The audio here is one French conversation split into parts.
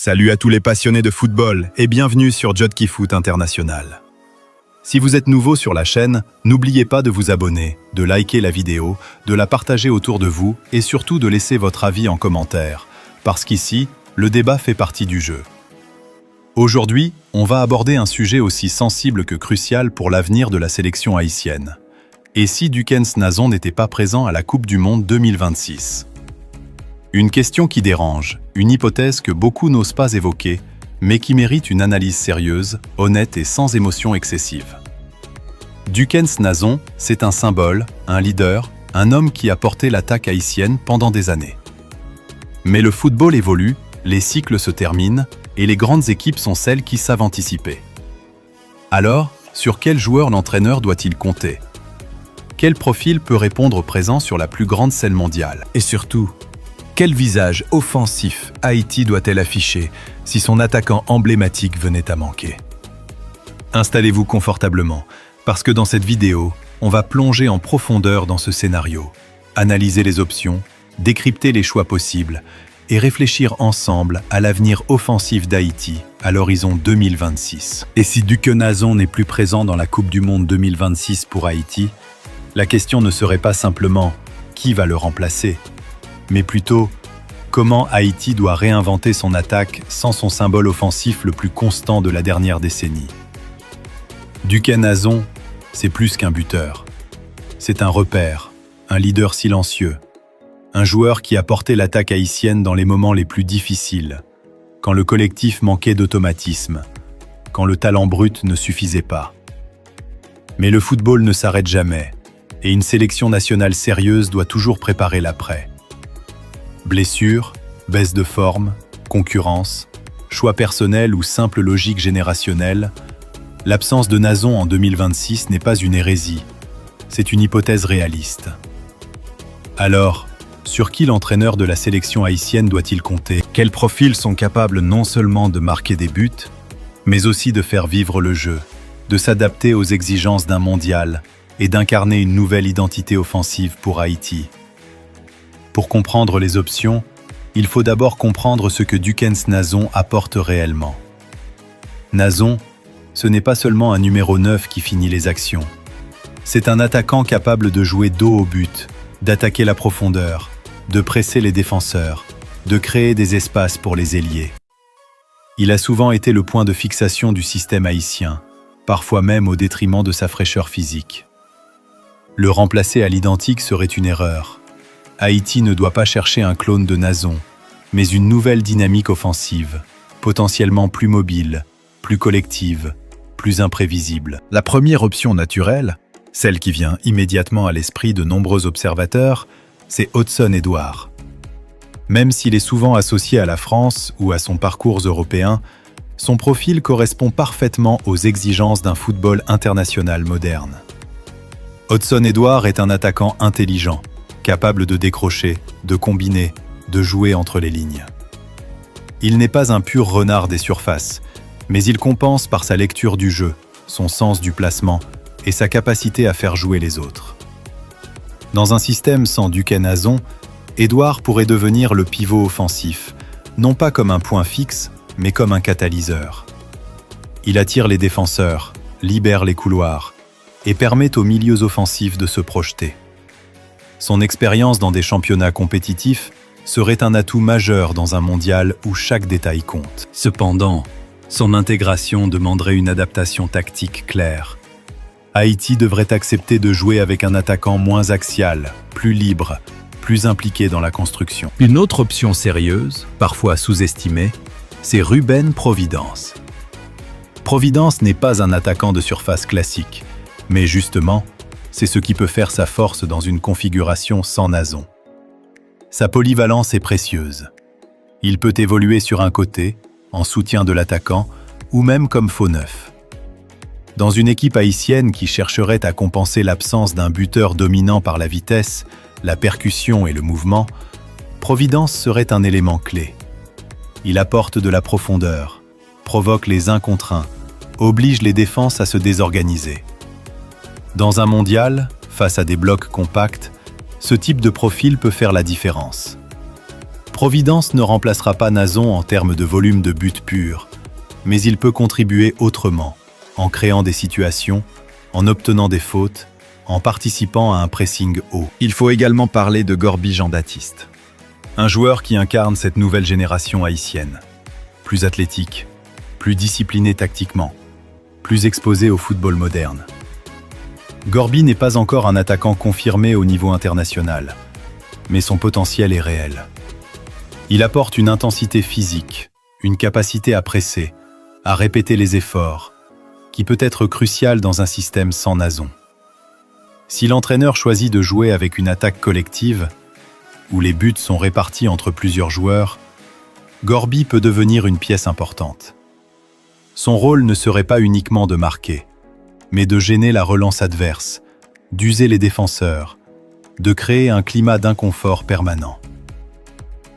Salut à tous les passionnés de football et bienvenue sur Jodki Foot International. Si vous êtes nouveau sur la chaîne, n'oubliez pas de vous abonner, de liker la vidéo, de la partager autour de vous et surtout de laisser votre avis en commentaire, parce qu'ici, le débat fait partie du jeu. Aujourd'hui, on va aborder un sujet aussi sensible que crucial pour l'avenir de la sélection haïtienne. Et si Dukens Nazon n'était pas présent à la Coupe du Monde 2026 ? Une question qui dérange, une hypothèse que beaucoup n'osent pas évoquer, mais qui mérite une analyse sérieuse, honnête et sans émotion excessive. Dukens Nazon, c'est un symbole, un leader, un homme qui a porté l'attaque haïtienne pendant des années. Mais le football évolue, les cycles se terminent, et les grandes équipes sont celles qui savent anticiper. Alors, sur quel joueur l'entraîneur doit-il compter ? Quel profil peut répondre présent sur la plus grande scène mondiale ? Et surtout, quel visage offensif Haïti doit-elle afficher si son attaquant emblématique venait à manquer ? Installez-vous confortablement, parce que dans cette vidéo, on va plonger en profondeur dans ce scénario, analyser les options, décrypter les choix possibles et réfléchir ensemble à l'avenir offensif d'Haïti à l'horizon 2026. Et si Dukens Nazon n'est plus présent dans la Coupe du Monde 2026 pour Haïti, la question ne serait pas simplement « qui va le remplacer ?», mais plutôt comment Haïti doit réinventer son attaque sans son symbole offensif le plus constant de la dernière décennie. Dukens Nazon, c'est plus qu'un buteur. C'est un repère, un leader silencieux, un joueur qui a porté l'attaque haïtienne dans les moments les plus difficiles, quand le collectif manquait d'automatisme, quand le talent brut ne suffisait pas. Mais le football ne s'arrête jamais, et une sélection nationale sérieuse doit toujours préparer l'après. Blessures, baisse de forme, concurrence, choix personnels ou simple logique générationnelle, l'absence de Nazon en 2026 n'est pas une hérésie, c'est une hypothèse réaliste. Alors, sur qui l'entraîneur de la sélection haïtienne doit-il compter ? Quels profils sont capables non seulement de marquer des buts, mais aussi de faire vivre le jeu, de s'adapter aux exigences d'un mondial et d'incarner une nouvelle identité offensive pour Haïti ? Pour comprendre les options, il faut d'abord comprendre ce que Dukens Nazon apporte réellement. Nazon, ce n'est pas seulement un numéro 9 qui finit les actions. C'est un attaquant capable de jouer dos au but, d'attaquer la profondeur, de presser les défenseurs, de créer des espaces pour les ailiers. Il a souvent été le point de fixation du système haïtien, parfois même au détriment de sa fraîcheur physique. Le remplacer à l'identique serait une erreur. Haïti ne doit pas chercher un clone de Nazon, mais une nouvelle dynamique offensive, potentiellement plus mobile, plus collective, plus imprévisible. La première option naturelle, celle qui vient immédiatement à l'esprit de nombreux observateurs, c'est Hudson Edouard. Même s'il est souvent associé à la France ou à son parcours européen, son profil correspond parfaitement aux exigences d'un football international moderne. Hudson Edouard est un attaquant intelligent, capable de décrocher, de combiner, de jouer entre les lignes. Il n'est pas un pur renard des surfaces, mais il compense par sa lecture du jeu, son sens du placement et sa capacité à faire jouer les autres. Dans un système sans Dukens Nazon, Edouard pourrait devenir le pivot offensif, non pas comme un point fixe, mais comme un catalyseur. Il attire les défenseurs, libère les couloirs et permet aux milieux offensifs de se projeter. Son expérience dans des championnats compétitifs serait un atout majeur dans un mondial où chaque détail compte. Cependant, son intégration demanderait une adaptation tactique claire. Haïti devrait accepter de jouer avec un attaquant moins axial, plus libre, plus impliqué dans la construction. Une autre option sérieuse, parfois sous-estimée, c'est Ruben Providence. Providence n'est pas un attaquant de surface classique, mais justement, c'est ce qui peut faire sa force dans une configuration sans Nazon. Sa polyvalence est précieuse. Il peut évoluer sur un côté, en soutien de l'attaquant, ou même comme faux neuf. Dans une équipe haïtienne qui chercherait à compenser l'absence d'un buteur dominant par la vitesse, la percussion et le mouvement, Providence serait un élément clé. Il apporte de la profondeur, provoque les 1 contre 1, oblige les défenses à se désorganiser. Dans un mondial, face à des blocs compacts, ce type de profil peut faire la différence. Providence ne remplacera pas Nazon en termes de volume de buts purs, mais il peut contribuer autrement, en créant des situations, en obtenant des fautes, en participant à un pressing haut. Il faut également parler de Gorby Jean-Baptiste, un joueur qui incarne cette nouvelle génération haïtienne. Plus athlétique, plus discipliné tactiquement, plus exposé au football moderne. Gorby n'est pas encore un attaquant confirmé au niveau international, mais son potentiel est réel. Il apporte une intensité physique, une capacité à presser, à répéter les efforts, qui peut être cruciale dans un système sans Nazon. Si l'entraîneur choisit de jouer avec une attaque collective, où les buts sont répartis entre plusieurs joueurs, Gorby peut devenir une pièce importante. Son rôle ne serait pas uniquement de marquer, mais de gêner la relance adverse, d'user les défenseurs, de créer un climat d'inconfort permanent.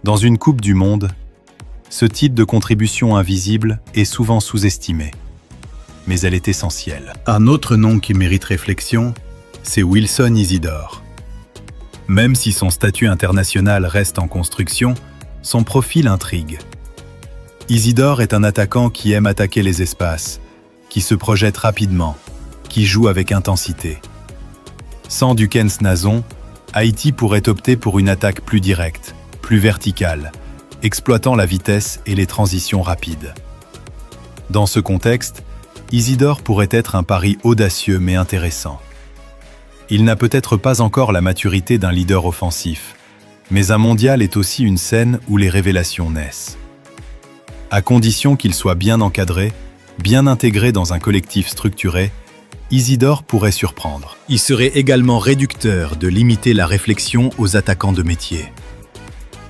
Dans une Coupe du Monde, ce type de contribution invisible est souvent sous-estimé, mais elle est essentielle. Un autre nom qui mérite réflexion, c'est Wilson Isidore. Même si son statut international reste en construction, son profil intrigue. Isidore est un attaquant qui aime attaquer les espaces, qui se projette rapidement, qui joue avec intensité. Sans Dukens Nazon, Haïti pourrait opter pour une attaque plus directe, plus verticale, exploitant la vitesse et les transitions rapides. Dans ce contexte, Isidore pourrait être un pari audacieux mais intéressant. Il n'a peut-être pas encore la maturité d'un leader offensif, mais un mondial est aussi une scène où les révélations naissent. À condition qu'il soit bien encadré, bien intégré dans un collectif structuré, Isidore pourrait surprendre. Il serait également réducteur de limiter la réflexion aux attaquants de métier.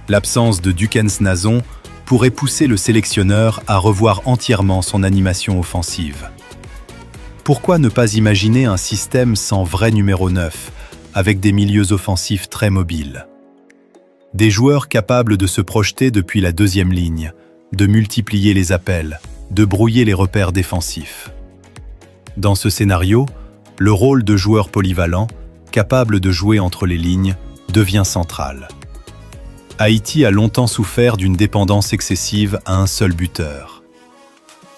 L'absence de Dukens Nazon pourrait pousser le sélectionneur à revoir entièrement son animation offensive. Pourquoi ne pas imaginer un système sans vrai numéro 9, avec des milieux offensifs très mobiles? Des joueurs capables de se projeter depuis la deuxième ligne, de multiplier les appels, de brouiller les repères défensifs. Dans ce scénario, le rôle de joueur polyvalent, capable de jouer entre les lignes, devient central. Haïti a longtemps souffert d'une dépendance excessive à un seul buteur.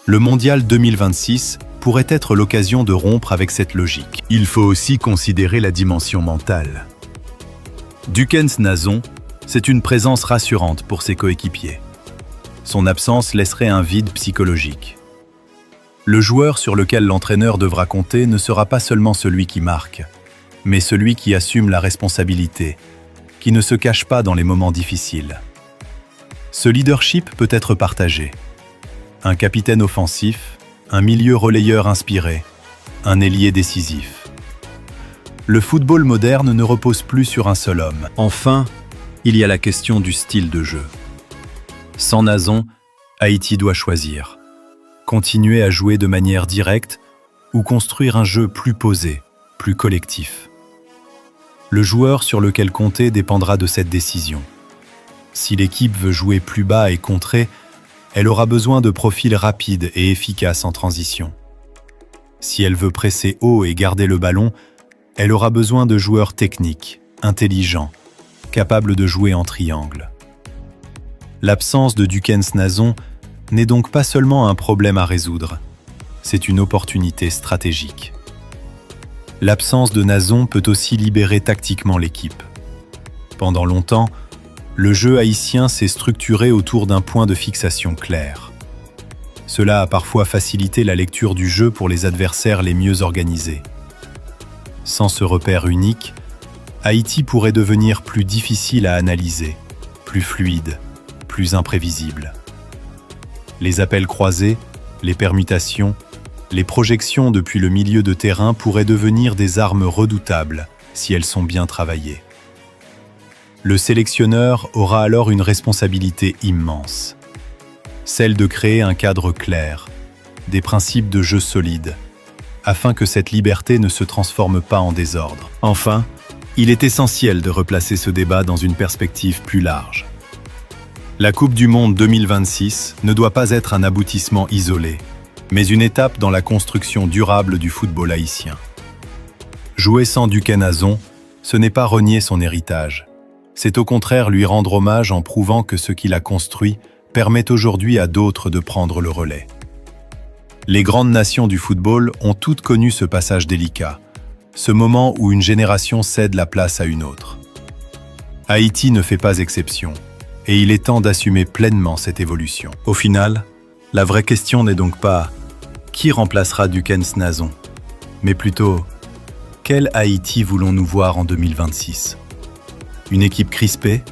Le Mondial 2026 pourrait être l'occasion de rompre avec cette logique. Il faut aussi considérer la dimension mentale. Dukens Nazon, c'est une présence rassurante pour ses coéquipiers. Son absence laisserait un vide psychologique. Le joueur sur lequel l'entraîneur devra compter ne sera pas seulement celui qui marque, mais celui qui assume la responsabilité, qui ne se cache pas dans les moments difficiles. Ce leadership peut être partagé. Un capitaine offensif, un milieu relayeur inspiré, un ailier décisif. Le football moderne ne repose plus sur un seul homme. Enfin, il y a la question du style de jeu. Sans Nazon, Haïti doit choisir. Continuer à jouer de manière directe ou construire un jeu plus posé, plus collectif. Le joueur sur lequel compter dépendra de cette décision. Si l'équipe veut jouer plus bas et contrer, elle aura besoin de profils rapides et efficaces en transition. Si elle veut presser haut et garder le ballon, elle aura besoin de joueurs techniques, intelligents, capables de jouer en triangle. L'absence de Dukens Nazon n'est donc pas seulement un problème à résoudre, c'est une opportunité stratégique. L'absence de Nazon peut aussi libérer tactiquement l'équipe. Pendant longtemps, le jeu haïtien s'est structuré autour d'un point de fixation clair. Cela a parfois facilité la lecture du jeu pour les adversaires les mieux organisés. Sans ce repère unique, Haïti pourrait devenir plus difficile à analyser, plus fluide, plus imprévisible. Les appels croisés, les permutations, les projections depuis le milieu de terrain pourraient devenir des armes redoutables si elles sont bien travaillées. Le sélectionneur aura alors une responsabilité immense, celle de créer un cadre clair, des principes de jeu solides, afin que cette liberté ne se transforme pas en désordre. Enfin, il est essentiel de replacer ce débat dans une perspective plus large. La Coupe du Monde 2026 ne doit pas être un aboutissement isolé, mais une étape dans la construction durable du football haïtien. Jouer sans Dukens Nazon, ce n'est pas renier son héritage, c'est au contraire lui rendre hommage en prouvant que ce qu'il a construit permet aujourd'hui à d'autres de prendre le relais. Les grandes nations du football ont toutes connu ce passage délicat, ce moment où une génération cède la place à une autre. Haïti ne fait pas exception, et il est temps d'assumer pleinement cette évolution. Au final, la vraie question n'est donc pas « qui remplacera Dukens Nazon ?», mais plutôt « quel Haïti voulons-nous voir en 2026 ? Une équipe crispée,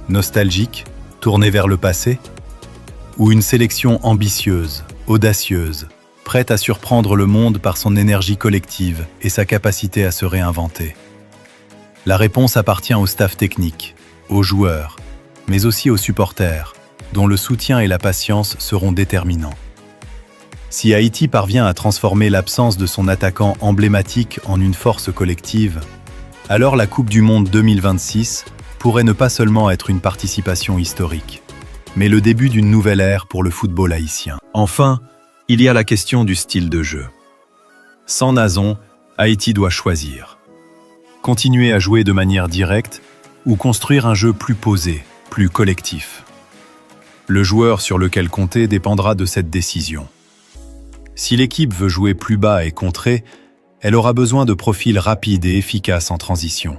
nostalgique, tournée vers le passé ? Ou une sélection ambitieuse, audacieuse, prête à surprendre le monde par son énergie collective et sa capacité à se réinventer ? La réponse appartient au staff technique, aux joueurs, mais aussi aux supporters, dont le soutien et la patience seront déterminants. Si Haïti parvient à transformer l'absence de son attaquant emblématique en une force collective, alors la Coupe du Monde 2026 pourrait ne pas seulement être une participation historique, mais le début d'une nouvelle ère pour le football haïtien. Enfin, il y a la question du style de jeu. Sans Nazon, Haïti doit choisir. Continuer à jouer de manière directe ou construire un jeu plus posé, plus collectif. Le joueur sur lequel compter dépendra de cette décision. Si l'équipe veut jouer plus bas et contrer, elle aura besoin de profils rapides et efficaces en transition.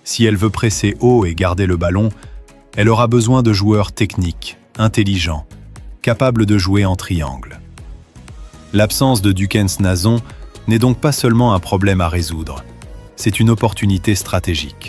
Si elle veut presser haut et garder le ballon, elle aura besoin de joueurs techniques, intelligents, capables de jouer en triangle. L'absence de Dukens Nazon n'est donc pas seulement un problème à résoudre, c'est une opportunité stratégique.